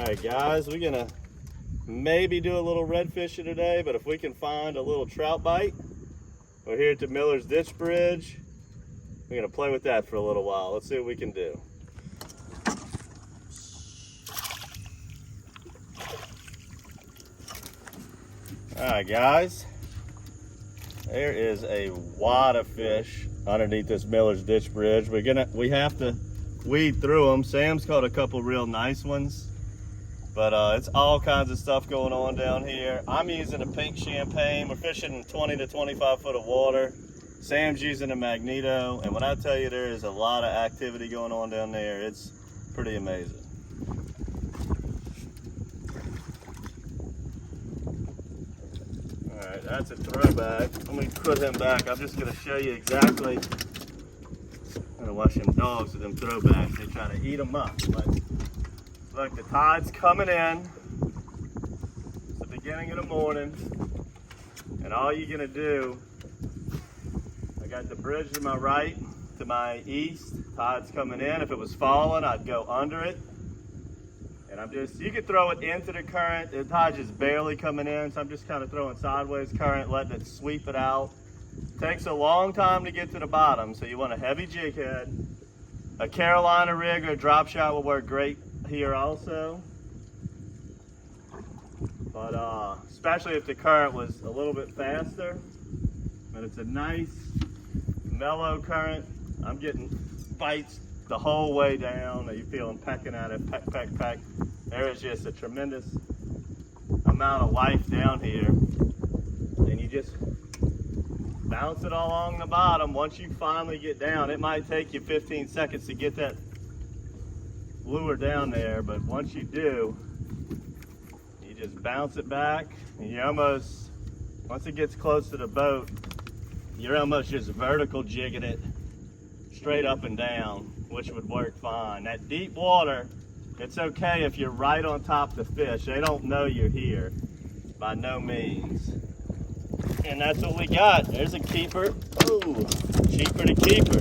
Alright guys, we're gonna maybe do a little red fishing today, but if we can find a little trout bite, we're here at the Miller's Ditch Bridge. We're gonna play with that for a little while. Let's see what we can do. Alright guys, there is a wad of fish underneath this Miller's Ditch Bridge. We have to weed through them. Sam's caught a couple real nice ones, but it's all kinds of stuff going on down here. I'm using a pink champagne. We're fishing 20 to 25 foot of water. Sam's using a magneto, and when I tell you there is a lot of activity going on down there, it's pretty amazing. All right, that's a throwback. Let me put him back. I'm just gonna show you exactly. I'm gonna watch them dogs with them throwbacks. They try to eat them up. But look, the tide's coming in. It's the beginning of the morning, and all you're gonna do, I got the bridge to my right, to my east. Tide's coming in. If it was falling, I'd go under it. And you could throw it into the current. The tide's just barely coming in, so I'm just kind of throwing sideways current, letting it sweep it out. Takes a long time to get to the bottom, so you want a heavy jig head. A Carolina rig or a drop shot will work great here also. But especially if the current was a little bit faster. But it's a nice, mellow current. I'm getting bites the whole way down. You feel them pecking at it, peck, peck, peck. There is just a tremendous amount of life down here. And you just bounce it all along the bottom. Once you finally get down, it might take you 15 seconds to get that lure down there, but once you do, you just bounce it back, and you almost, once it gets close to the boat, you're almost just vertical jigging it straight up and down, which would work fine. That deep water, it's okay if you're right on top of the fish. They don't know you're here, by no means. And that's what we got. There's a keeper. Ooh, cheaper to keeper.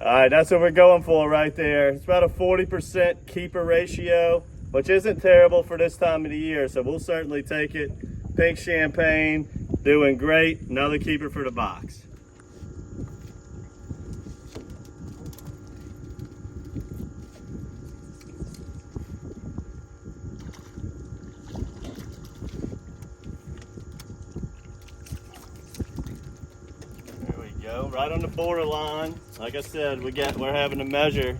All right, that's what we're going for right there. It's about a 40% keeper ratio, which isn't terrible for this time of the year, so we'll certainly take it. Pink champagne, doing great. Another keeper for the box. Right on the borderline. Like I said, we're having to measure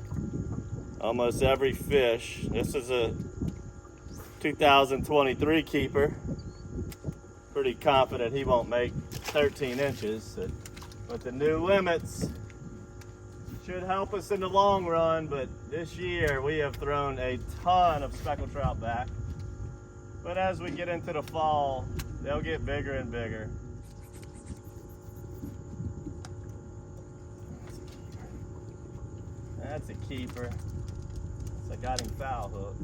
almost every fish. This is a 2023 keeper. Pretty confident he won't make 13 inches. But the new limits should help us in the long run. But this year we have thrown a ton of speckled trout back. But as we get into the fall, they'll get bigger and bigger. That's a keeper. I got him foul hook.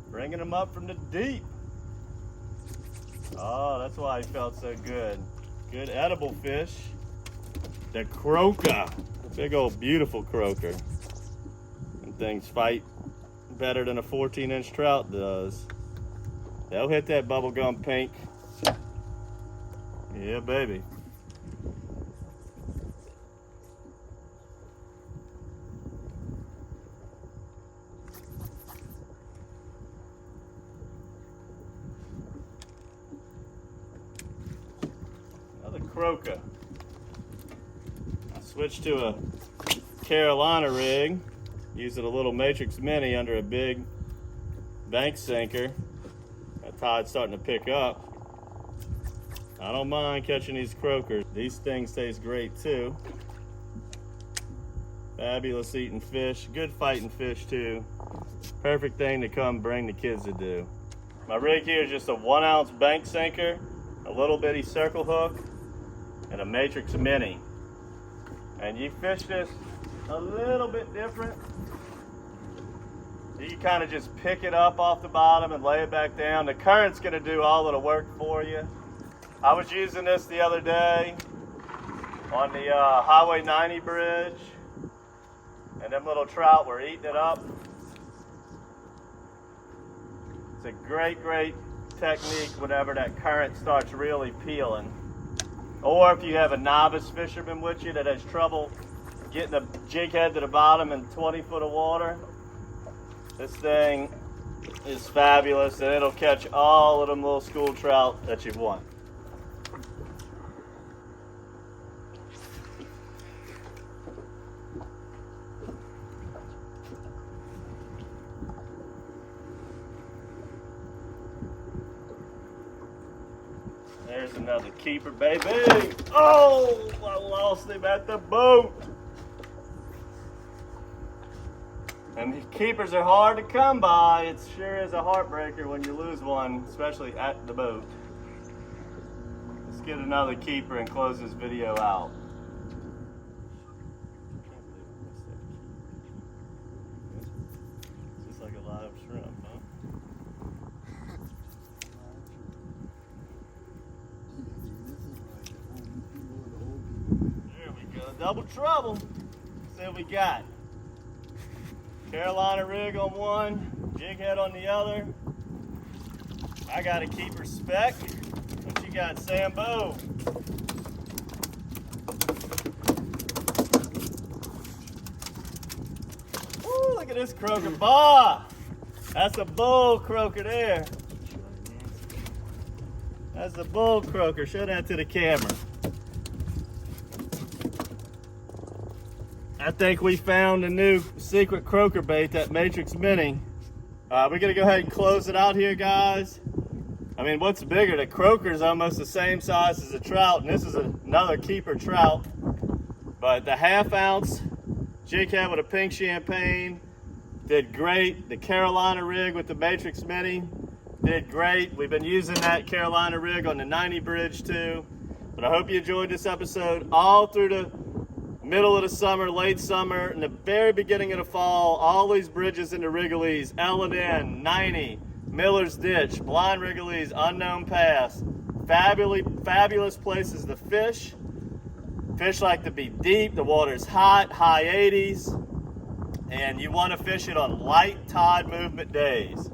Bringing him up from the deep. Oh, that's why he felt so good. Good edible fish. The croaker. Big old beautiful croaker. And things fight better than a 14-inch trout does. They'll hit that bubblegum pink. Yeah, baby. Croaker. I switched to a Carolina rig, using a little Matrix Mini under a big bank sinker. That tide's starting to pick up. I don't mind catching these croakers. These things taste great too. Fabulous eating fish, good fighting fish too. Perfect thing to come bring the kids to do. My rig here is just a 1 ounce bank sinker, a little bitty circle hook, and a Matrix Mini. And you fish this a little bit different. You kind of just pick it up off the bottom and lay it back down. The current's gonna do all of the work for you. I was using this the other day on the Highway 90 bridge. and them little trout were eating it up. It's a great, great technique whenever that current starts really peeling. Or if you have a novice fisherman with you that has trouble getting a jig head to the bottom in 20 foot of water, this thing is fabulous, and it'll catch all of them little school trout that you want. There's another keeper, baby. Oh, I lost him at the boat. And these keepers are hard to come by. It sure is a heartbreaker when you lose one, especially at the boat. Let's get another keeper and close this video out. It's just like a live shrimp, huh? There we go, double trouble. Let's see what we got. Carolina rig on one, jig head on the other. I got a keeper speck. What you got, Sambo? Woo, look at this croaker. Bah! That's a bull croaker there. That's a bull croaker. Show that to the camera. I think we found a new secret croaker bait, that Matrix Mini. We're gonna go ahead and close it out here, guys. I mean, what's bigger? The croaker is almost the same size as the trout, and this is another keeper trout. But the 1/2 ounce jig head with a pink champagne did great. The Carolina rig with the Matrix Mini did great. We've been using that Carolina rig on the 90 bridge too. But I hope you enjoyed this episode all through the middle of the summer, late summer, and the very beginning of the fall. All these bridges in the Wrigley's, L&N, 90, Miller's Ditch, Blind Wrigley's, Unknown Pass. Fabulous places to fish. Fish like to be deep, the water's hot, high 80s, and you want to fish it on light tide movement days.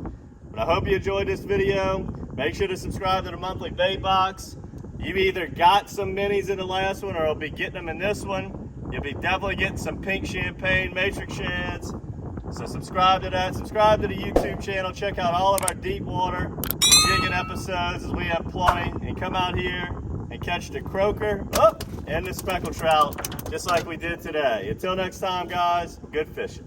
But I hope you enjoyed this video. Make sure to subscribe to the monthly bait box. You either got some minis in the last one or will be getting them in this one. You'll be definitely getting some pink champagne Matrix shads. So subscribe to that. Subscribe to the YouTube channel. Check out all of our deep water jigging episodes, as we have plenty. And come out here and catch the croaker and the speckled trout just like we did today. Until next time, guys, good fishing.